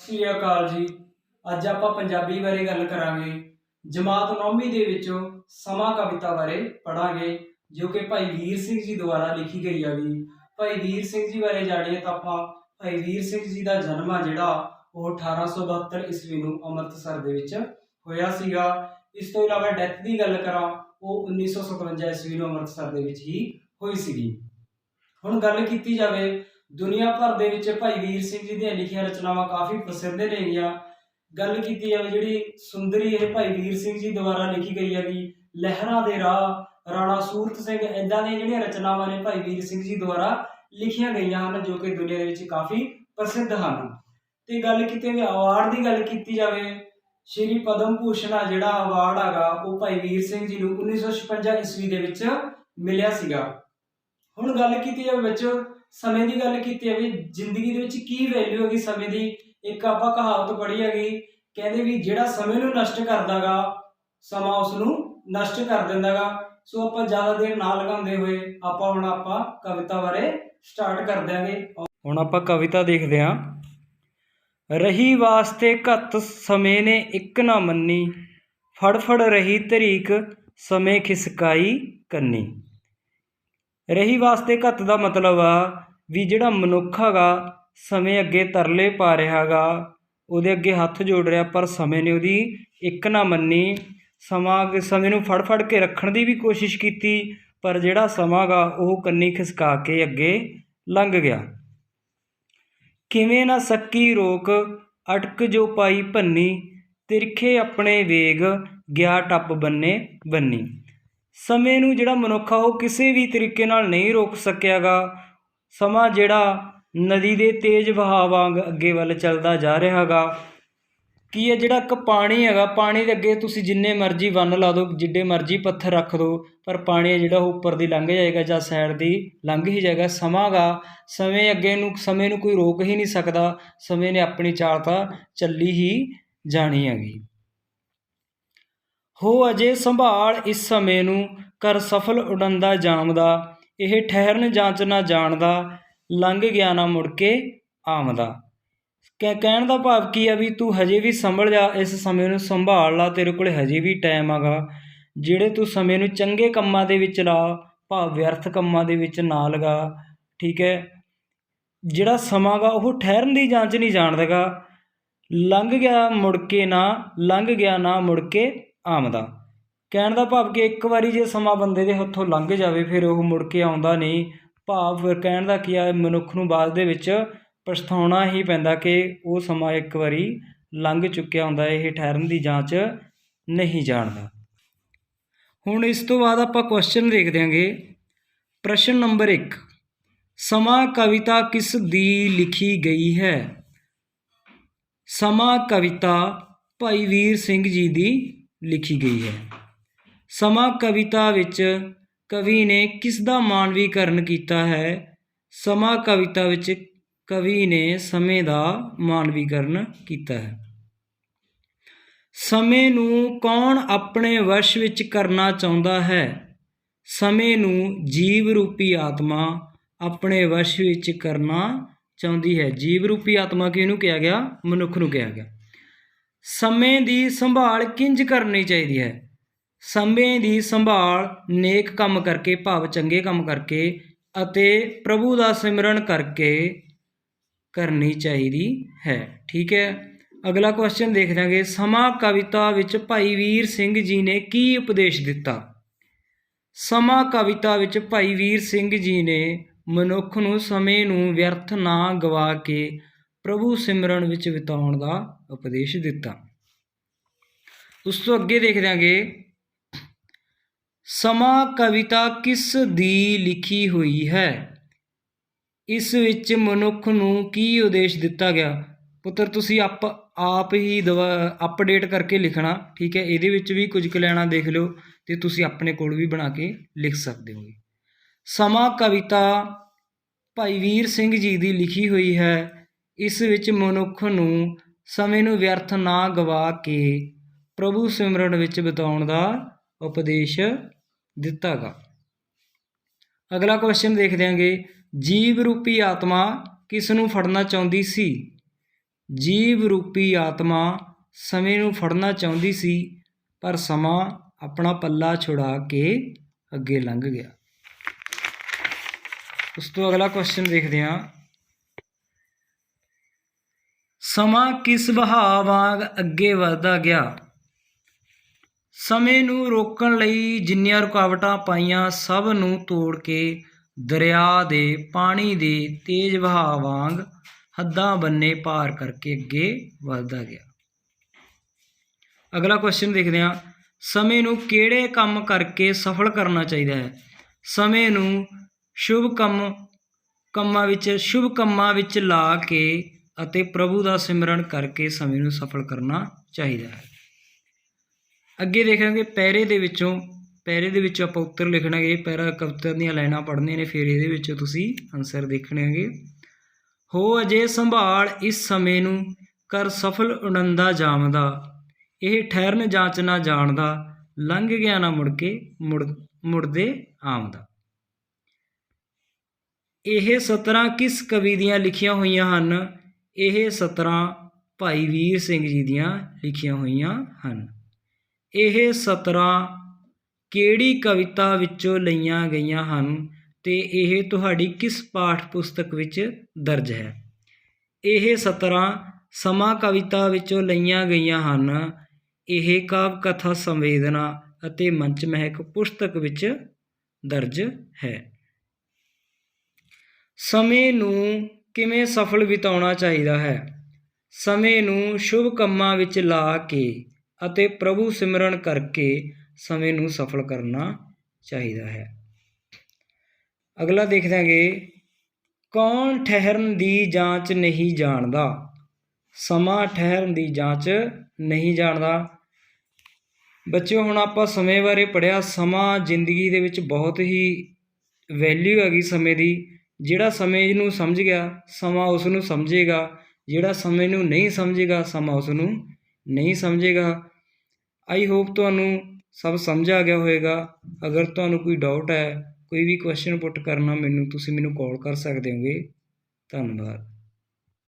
ਸ੍ਰੀ ਅਕਾਲ ਜੀ। ਅੱਜ ਆਪਾਂ ਪੰਜਾਬੀ ਬਾਰੇ ਗੱਲ ਕਰਾਂਗੇ। ਜਮਾਤ 9ਵੀਂ ਦੇ ਵਿੱਚੋਂ ਸਮਾਂ ਕਵਿਤਾ ਬਾਰੇ ਪੜਾਂਗੇ, ਜੋ ਕਿ ਭਾਈ ਵੀਰ ਸਿੰਘ ਜੀ ਦੁਆਰਾ ਲਿਖੀ ਗਈ ਹੈਗੀ। ਭਾਈ ਵੀਰ ਸਿੰਘ ਜੀ ਬਾਰੇ ਜਾਣੀਏ ਤਾਂ ਆਪਾਂ ਭਾਈ ਵੀਰ ਸਿੰਘ ਜੀ ਦਾ ਜਨਮ ਆ ਜਿਹੜਾ ਉਹ 1872 ਈਸਵੀ ਨੂੰ ਅੰਮ੍ਰਿਤਸਰ ਦੇ ਵਿੱਚ ਹੋਇਆ ਸੀਗਾ। ਇਸ ਤੋਂ ਇਲਾਵਾ ਡੈਥ ਦੀ ਗੱਲ ਕਰਾਂ, ਉਹ 1957 ਈਸਵੀ ਨੂੰ ਅੰਮ੍ਰਿਤਸਰ ਦੇ ਵਿੱਚ ਹੀ ਹੋਈ ਸੀਗੀ। ਹੁਣ ਗੱਲ ਕੀਤੀ ਜਾਵੇ, ਦੁਨੀਆ ਭਰ ਦੇ ਵਿੱਚ ਭਾਈ ਵੀਰ ਸਿੰਘ ਜੀ ਦੀਆਂ ਲਿਖੀਆਂ ਰਚਨਾਵਾਂ ਕਾਫੀ ਪ੍ਰਸਿੱਧ ਨੇਗੀਆਂ। ਗੱਲ ਕੀਤੀ ਜਾਵੇ ਜਿਹੜੀ ਸੁੰਦਰੀ, ਇਹ ਭਾਈ ਵੀਰ ਸਿੰਘ ਜੀ ਦੁਆਰਾ ਲਿਖੀ ਗਈ ਹੈਗੀ। ਲਹਿਰਾਂ ਦੇ ਰਾਹ, ਰਾਣਾ ਸੂਰਤ ਸਿੰਘ, ਇੱਦਾਂ ਦੀਆਂ ਜਿਹੜੀਆਂ ਰਚਨਾਵਾਂ ਨੇ ਭਾਈ ਵੀਰ ਸਿੰਘ ਜੀ ਦੁਆਰਾ ਲਿਖੀਆਂ ਗਈਆਂ ਹਨ, ਜੋ ਕਿ ਦੁਨੀਆ ਦੇ ਵਿੱਚ ਕਾਫੀ ਪ੍ਰਸਿੱਧ ਹਨ। ਤੇ ਗੱਲ ਕੀਤੀ ਜਾਵੇ ਅਵਾਰਡ ਦੀ ਗੱਲ ਕੀਤੀ ਜਾਵੇ, ਸ਼੍ਰੀ ਪਦਮ ਭੂਸ਼ਣ ਆ ਜਿਹੜਾ ਅਵਾਰਡ ਹੈਗਾ ਉਹ ਭਾਈ ਵੀਰ ਸਿੰਘ ਜੀ ਨੂੰ 1956 ਈਸਵੀ ਦੇ ਵਿੱਚ ਮਿਲਿਆ ਸੀਗਾ। ਹੁਣ ਗੱਲ ਕੀਤੀ ਜਾਵੇ ਵਿੱਚ ਸਮੇਂ ਦੀ ਗੱਲ ਕੀਤੀ ਜਾਵੇ, ਜ਼ਿੰਦਗੀ ਦੇ ਵਿੱਚ ਕੀ ਵੈਲਿਊ ਹੈਗੀ ਸਮੇਂ ਦੀ। ਇੱਕ ਆਪਾਂ ਕਹਾਵਤ ਪੜ੍ਹੀ ਹੈਗੀ, ਕਹਿੰਦੇ ਵੀ ਜਿਹੜਾ ਸਮੇਂ ਨੂੰ ਨਸ਼ਟ ਕਰਦਾ ਗਾ, ਸਮਾਂ ਉਸ ਨੂੰ ਨਸ਼ਟ ਕਰ ਦਿੰਦਾ ਗਾ। ਸੋ ਆਪਾਂ ਜ਼ਿਆਦਾ ਦੇਰ ਨਾ ਲਗਾਉਂਦੇ ਹੋਏ ਆਪਾਂ ਕਵਿਤਾ ਬਾਰੇ ਸਟਾਰਟ ਕਰ ਦਿਆਂਗੇ। ਹੁਣ ਆਪਾਂ ਕਵਿਤਾ ਦੇਖਦੇ ਹਾਂ। ਰਹੀ ਵਾਸਤੇ ਘੱਤ ਸਮੇਂ ਨੇ ਇੱਕ ਨਾ ਮੰਨੀ, ਫੜ ਫੜ ਰਹੀ ਤਰੀਕ ਸਮੇਂ ਖਿਸਕਾਈ ਕੰਨੀ। ਰਹੀ ਵਾਸਤੇ ਘੱਤ ਦਾ ਮਤਲਬ ਆ ਵੀ ਜਿਹੜਾ ਮਨੁੱਖ ਹੈਗਾ ਸਮੇਂ ਅੱਗੇ ਤਰਲੇ ਪਾ ਰਿਹਾ ਗਾ, ਉਹਦੇ ਅੱਗੇ ਹੱਥ ਜੋੜ ਰਿਹਾ, ਪਰ ਸਮੇਂ ਨੇ ਉਹਦੀ ਇੱਕ ਨਾ ਮੰਨੀ। ਸਮੇਂ ਨੂੰ ਫੜ ਫੜ ਕੇ ਰੱਖਣ ਦੀ ਵੀ ਕੋਸ਼ਿਸ਼ ਕੀਤੀ, ਪਰ ਜਿਹੜਾ ਸਮਾਂ ਗਾ ਉਹ ਕੰਨੀ ਖਿਸਕਾ ਕੇ ਅੱਗੇ ਲੰਘ ਗਿਆ। ਕਿਵੇਂ ਨਾ ਸਕੀ ਰੋਕ ਅਟਕ ਜੋ ਪਾਈ ਭੰਨੀ, ਤਿਰਖੇ ਆਪਣੇ ਵੇਗ ਗਿਆ ਟੱਪ ਬੰਨੇ ਬੰਨੀ। ਸਮੇਂ ਨੂੰ ਜਿਹੜਾ ਮਨੁੱਖ ਆ ਉਹ ਕਿਸੇ ਵੀ ਤਰੀਕੇ ਨਾਲ ਨਹੀਂ ਰੋਕ ਸਕਿਆ ਗਾ। ਸਮਾਂ ਜਿਹੜਾ ਨਦੀ ਦੇ ਤੇਜ਼ ਵਹਾਅ ਵਾਂਗ ਅੱਗੇ ਵੱਲ ਚੱਲਦਾ ਜਾ ਰਿਹਾ ਗਾ। ਕੀ ਹੈ, ਜਿਹੜਾ ਇੱਕ ਪਾਣੀ ਹੈਗਾ, ਪਾਣੀ ਦੇ ਅੱਗੇ ਤੁਸੀਂ ਜਿੰਨੇ ਮਰਜ਼ੀ ਵੰਨ ਲਾ ਦਿਓ, ਜਿੱਡੇ ਮਰਜ਼ੀ ਪੱਥਰ ਰੱਖ ਦਿਓ, ਪਰ ਪਾਣੀ ਹੈ ਜਿਹੜਾ ਉਹ ਉੱਪਰ ਦੀ ਲੰਘ ਜਾਏਗਾ ਜਾਂ ਸਾਈਡ ਦੀ ਲੰਘ ਹੀ ਜਾਏਗਾ। ਸਮਾਂ ਗਾ, ਸਮੇਂ ਨੂੰ ਕੋਈ ਰੋਕ ਹੀ ਨਹੀਂ ਸਕਦਾ। ਸਮੇਂ ਨੇ ਆਪਣੀ ਚਾਲ ਤਾਂ ਚੱਲੀ ਹੀ ਜਾਣੀ ਹੈਗੀ। ਹੋ ਅਜੇ ਸੰਭਾਲ ਇਸ ਸਮੇਂ ਨੂੰ, ਕਰ ਸਫਲ ਉਡੰਦਾ ਜਾਮਦਾ, ਇਹ ਠਹਿਰਨ ਜਾਂਚ ਨਾ ਜਾਣਦਾ, ਲੰਘ ਗਿਆ ਨਾ ਮੁੜ ਕੇ ਆਮਦਾ। ਕਹਿਣ ਦਾ ਭਾਵ ਕੀ ਆ ਵੀ ਤੂੰ ਹਜੇ ਵੀ ਸੰਭਲ ਜਾ, ਇਸ ਸਮੇਂ ਨੂੰ ਸੰਭਾਲ ਲਾ, ਤੇਰੇ ਕੋਲ ਹਜੇ ਵੀ ਟਾਈਮ ਹੈਗਾ। ਜਿਹੜੇ ਤੂੰ ਸਮੇਂ ਨੂੰ ਚੰਗੇ ਕੰਮਾਂ ਦੇ ਵਿੱਚ ਲਾ, ਭਾਵ ਵਿਅਰਥ ਕੰਮਾਂ ਦੇ ਵਿੱਚ ਨਾ ਲਗਾ। ਠੀਕ ਹੈ, ਜਿਹੜਾ ਸਮਾਂ ਗਾ ਉਹ ਠਹਿਰਨ ਦੀ ਜਾਂਚ ਨਹੀਂ ਜਾਣਦਾ ਗਾ। ਲੰਘ ਗਿਆ ਨਾ ਮੁੜ ਕੇ ਆਮਦਾ। ਕਹਿਣ ਦਾ ਭਾਵ ਕਿ ਇੱਕ ਵਾਰੀ ਜੇ ਸਮਾਂ ਬੰਦੇ ਦੇ ਹੱਥੋਂ ਲੰਘ ਜਾਵੇ ਫਿਰ ਉਹ ਮੁੜ ਕੇ ਆਉਂਦਾ ਨਹੀਂ। ਭਾਵ ਫਿਰ ਕਹਿਣ ਦਾ ਕੀ ਆ, ਮਨੁੱਖ ਨੂੰ ਬਾਅਦ ਦੇ ਵਿੱਚ ਪਛਤਾਉਣਾ ਹੀ ਪੈਂਦਾ ਕਿ ਉਹ ਸਮਾਂ ਇੱਕ ਵਾਰੀ ਲੰਘ ਚੁੱਕਿਆ ਹੁੰਦਾ। ਇਹ ਠਹਿਰਨ ਦੀ ਜਾਂਚ ਨਹੀਂ ਜਾਣਦਾ। ਹੁਣ ਇਸ ਤੋਂ ਬਾਅਦ ਆਪਾਂ ਕੁਐਸਚਨ ਦੇਖ ਦਿਆਂਗੇ। ਪ੍ਰਸ਼ਨ ਨੰਬਰ 1, ਸਮਾਂ ਕਵਿਤਾ ਕਿਸ ਦੀ ਲਿਖੀ ਗਈ ਹੈ? ਸਮਾਂ ਕਵਿਤਾ ਭਾਈ ਵੀਰ ਸਿੰਘ ਜੀ ਦੀ ਲਿਖੀ ਗਈ ਹੈ। ਸਮਾਂ ਕਵਿਤਾ ਵਿੱਚ ਕਵੀ ਨੇ ਕਿਸ ਦਾ ਮਾਨਵੀਕਰਨ ਕੀਤਾ ਹੈ? ਸਮਾਂ ਕਵਿਤਾ ਵਿੱਚ ਕਵੀ ਨੇ ਸਮੇਂ ਦਾ ਮਾਨਵੀਕਰਨ ਕੀਤਾ ਹੈ। ਸਮੇਂ ਨੂੰ ਕੌਣ ਆਪਣੇ ਵਸ਼ ਵਿੱਚ ਕਰਨਾ ਚਾਹੁੰਦਾ ਹੈ? ਸਮੇਂ ਨੂੰ ਜੀਵ ਰੂਪੀ ਆਤਮਾ ਆਪਣੇ ਵਸ਼ ਵਿੱਚ ਕਰਨਾ ਚਾਹੁੰਦੀ ਹੈ। ਜੀਵ ਰੂਪੀ ਆਤਮਾ ਕਿਹਨੂੰ ਕਿਹਾ ਗਿਆ? ਮਨੁੱਖ ਨੂੰ ਕਿਹਾ ਗਿਆ। ਸਮੇਂ ਦੀ ਸੰਭਾਲ ਕਿੰਝ ਕਰਨੀ ਚਾਹੀਦੀ ਹੈ? ਸਮੇਂ ਦੀ ਸੰਭਾਲ ਨੇਕ ਕੰਮ ਕਰਕੇ, ਭਾਵ ਚੰਗੇ ਕੰਮ ਕਰਕੇ ਅਤੇ ਪ੍ਰਭੂ ਦਾ ਸਿਮਰਨ ਕਰਕੇ ਕਰਨੀ ਚਾਹੀਦੀ ਹੈ। ਠੀਕ ਹੈ, ਅਗਲਾ ਕੁਐਸਚਨ ਦੇਖ ਲਾਂਗੇ। ਸਮਾਂ ਕਵਿਤਾ ਵਿੱਚ ਭਾਈ ਵੀਰ ਸਿੰਘ ਜੀ ਨੇ ਕੀ ਉਪਦੇਸ਼ ਦਿੱਤਾ? ਸਮਾਂ ਕਵਿਤਾ ਵਿੱਚ ਭਾਈ ਵੀਰ ਸਿੰਘ ਜੀ ਨੇ ਮਨੁੱਖ ਨੂੰ ਸਮੇਂ ਨੂੰ ਵਿਅਰਥ ਨਾ ਗਵਾ ਕੇ ਪ੍ਰਭੂ ਸਿਮਰਨ ਵਿੱਚ ਬਿਤਾਉਣ ਦਾ ਉਪਦੇਸ਼ ਦਿੱਤਾ। ਉਸ ਤੋਂ ਅੱਗੇ ਦੇਖ ਦਿਆਂਗੇ, ਸਮਾਂ ਕਵਿਤਾ ਕਿਸ ਦੀ ਲਿਖੀ ਹੋਈ ਹੈ? ਇਸ ਵਿੱਚ ਮਨੁੱਖ ਨੂੰ ਕੀ ਉਦੇਸ਼ ਦਿੱਤਾ ਗਿਆ? ਪੁੱਤਰ ਤੁਸੀਂ ਆਪ ਹੀ ਅਪਡੇਟ ਕਰਕੇ ਲਿਖਣਾ। ਠੀਕ ਹੈ, ਇਹਦੇ ਵਿੱਚ ਵੀ ਕੁਝ ਕੁ ਲਾਈਨਾਂ ਦੇਖ ਲਿਓ ਅਤੇ ਤੁਸੀਂ ਆਪਣੇ ਕੋਲ ਵੀ ਬਣਾ ਕੇ ਲਿਖ ਸਕਦੇ ਹੋ। ਸਮਾਂ ਕਵਿਤਾ ਭਾਈ ਵੀਰ ਸਿੰਘ ਜੀ ਦੀ ਲਿਖੀ ਹੋਈ ਹੈ। ਇਸ ਵਿੱਚ ਮਨੁੱਖ ਨੂੰ ਸਮੇਂ ਨੂੰ ਵਿਅਰਥ ਨਾ ਗਵਾ ਕੇ ਪ੍ਰਭੂ ਸਿਮਰਨ ਵਿੱਚ ਬਿਤਾਉਣ ਦਾ ਉਪਦੇਸ਼ ਦਿੱਤਾ ਗਾ। ਅਗਲਾ ਕੁਐਸਚਨ ਦੇਖ ਦਿਆਂਗੇ। ਜੀਵ ਰੂਪੀ ਆਤਮਾ ਕਿਸ ਨੂੰ ਫੜਨਾ ਚਾਹੁੰਦੀ ਸੀ? ਜੀਵ ਰੂਪੀ ਆਤਮਾ ਸਮੇਂ ਨੂੰ ਫੜਨਾ ਚਾਹੁੰਦੀ ਸੀ, ਪਰ ਸਮਾਂ ਆਪਣਾ ਪੱਲਾ ਛੁਡਾ ਕੇ ਅੱਗੇ ਲੰਘ ਗਿਆ। ਉਸ ਤੋਂ ਅਗਲਾ ਕੁਐਸਚਨ ਦੇਖਦੇ ਹਾਂ। ਸਮਾਂ ਕਿਸ ਵਹਾਅ ਵਾਂਗ ਅੱਗੇ ਵੱਧਦਾ ਗਿਆ? ਸਮੇਂ ਨੂੰ ਰੋਕਣ ਲਈ ਜਿੰਨੀਆਂ ਰੁਕਾਵਟਾਂ ਪਾਈਆਂ, ਸਭ ਨੂੰ ਤੋੜ ਕੇ ਦਰਿਆ ਦੇ ਪਾਣੀ ਦੇ ਤੇਜ਼ ਵਹਾਅ ਵਾਂਗ ਹੱਦਾਂ ਬੰਨੇ ਪਾਰ ਕਰਕੇ ਅੱਗੇ ਵੱਧਦਾ ਗਿਆ। ਅਗਲਾ ਕੁਐਸਚਨ ਦੇਖਦੇ ਹਾਂ। ਸਮੇਂ ਨੂੰ ਕਿਹੜੇ ਕੰਮ ਕਰਕੇ ਸਫਲ ਕਰਨਾ ਚਾਹੀਦਾ ਹੈ? ਸਮੇਂ ਨੂੰ ਸ਼ੁਭ ਕੰਮਾਂ ਵਿੱਚ ਲਾ ਕੇ ਅਤੇ ਪ੍ਰਭੂ ਦਾ ਸਿਮਰਨ ਕਰਕੇ ਸਮੇਂ ਨੂੰ ਸਫਲ ਕਰਨਾ ਚਾਹੀਦਾ ਹੈ। ਅੱਗੇ ਦੇਖਾਂਗੇ ਪੈਰੇ ਦੇ ਵਿੱਚੋਂ ਆਪਾਂ ਉੱਤਰ ਲਿਖਣਾਗੇ। ਪੈਰਾ ਕਵਿਤਾ ਦੀਆਂ ਲਾਈਨਾਂ ਪੜ੍ਹਨੀਆਂ ਨੇ, ਫਿਰ ਇਹਦੇ ਵਿੱਚੋਂ ਤੁਸੀਂ ਆਨਸਰ ਦੇਖਣਗੇ। ਹੋ ਅਜੇ ਸੰਭਾਲ ਇਸ ਸਮੇਂ ਨੂੰ, ਕਰ ਸਫਲ ਉਡੰਦਾ ਜਾਮਦਾ, ਇਹ ਠਹਿਰਨ ਜਾਂਚ ਨਾ ਜਾਣਦਾ, ਲੰਘ ਗਿਆ ਨਾ ਮੁੜਦੇ ਆਮਦਾ। ਇਹ ਸਤਰਾਂ ਕਿਸ ਕਵੀ ਦੀਆਂ ਲਿਖੀਆਂ ਹੋਈਆਂ ਹਨ? ਇਹ ਸਤਰਾਂ ਭਾਈ ਵੀਰ ਸਿੰਘ ਜੀ ਦੀਆਂ ਲਿਖੀਆਂ ਹੋਈਆਂ ਹਨ। ਇਹ ਸਤਰਾਂ ਕਿਹੜੀ ਕਵਿਤਾ ਵਿੱਚੋਂ ਲਈਆਂ ਗਈਆਂ ਹਨ ਤੇ ਇਹ ਤੁਹਾਡੀ ਕਿਸ ਪਾਠ ਪੁਸਤਕ ਵਿੱਚ ਦਰਜ ਹੈ? ਇਹ ਸਤਰਾਂ ਸਮਾਂ ਕਵਿਤਾ ਵਿੱਚੋਂ ਲਈਆਂ ਗਈਆਂ ਹਨ। ਇਹ ਕਾਵਿ ਕਥਾ ਸੰਵੇਦਨਾ ਅਤੇ ਮੰਚ ਮਹਿਕ ਪੁਸਤਕ ਵਿੱਚ ਦਰਜ ਹੈ। ਸਮੇਂ ਨੂੰ ਕਿਵੇਂ ਸਫਲ ਬਿਤਾਉਣਾ ਚਾਹੀਦਾ ਹੈ? ਸਮੇਂ ਨੂੰ ਸ਼ੁਭ ਕੰਮਾਂ ਵਿੱਚ ਲਾ ਕੇ ਅਤੇ ਪ੍ਰਭੂ ਸਿਮਰਨ ਕਰਕੇ ਸਮੇਂ ਨੂੰ ਸਫਲ ਕਰਨਾ ਚਾਹੀਦਾ ਹੈ। ਅਗਲਾ ਦੇਖਦੇ ਹਾਂਗੇ। ਕੌਣ ਠਹਿਰਨ ਦੀ ਜਾਂਚ ਨਹੀਂ ਜਾਣਦਾ? ਸਮਾਂ ਠਹਿਰਨ ਦੀ ਜਾਂਚ ਨਹੀਂ ਜਾਣਦਾ। ਬੱਚਿਓ, ਹੁਣ ਆਪਾਂ ਸਮੇਂ ਬਾਰੇ ਪੜ੍ਹਿਆ। ਸਮਾਂ ਜ਼ਿੰਦਗੀ ਦੇ ਵਿੱਚ ਬਹੁਤ ਹੀ ਵੈਲਿਊ ਹੈਗੀ ਸਮੇਂ ਦੀ। ਜਿਹੜਾ ਸਮੇਂ ਨੂੰ ਸਮਝ ਗਿਆ, ਸਮਾਂ ਉਸ ਨੂੰ ਸਮਝੇਗਾ। ਜਿਹੜਾ ਸਮੇਂ ਨੂੰ ਨਹੀਂ ਸਮਝੇਗਾ, ਸਮਾਂ ਉਸ ਨੂੰ ਨਹੀਂ ਸਮਝੇਗਾ। ਆਈ ਹੋਪ ਤੁਹਾਨੂੰ ਸਭ ਸਮਝ ਆ ਗਿਆ ਹੋਵੇਗਾ। ਅਗਰ ਤੁਹਾਨੂੰ ਕੋਈ ਡਾਊਟ ਹੈ, ਕੋਈ ਵੀ ਕੁਐਸਚਨ ਪੁੱਟ ਕਰਨਾ, ਤੁਸੀਂ ਮੈਨੂੰ ਕਾਲ ਕਰ ਸਕਦੇ ਹੋਗੇ। ਧੰਨਵਾਦ।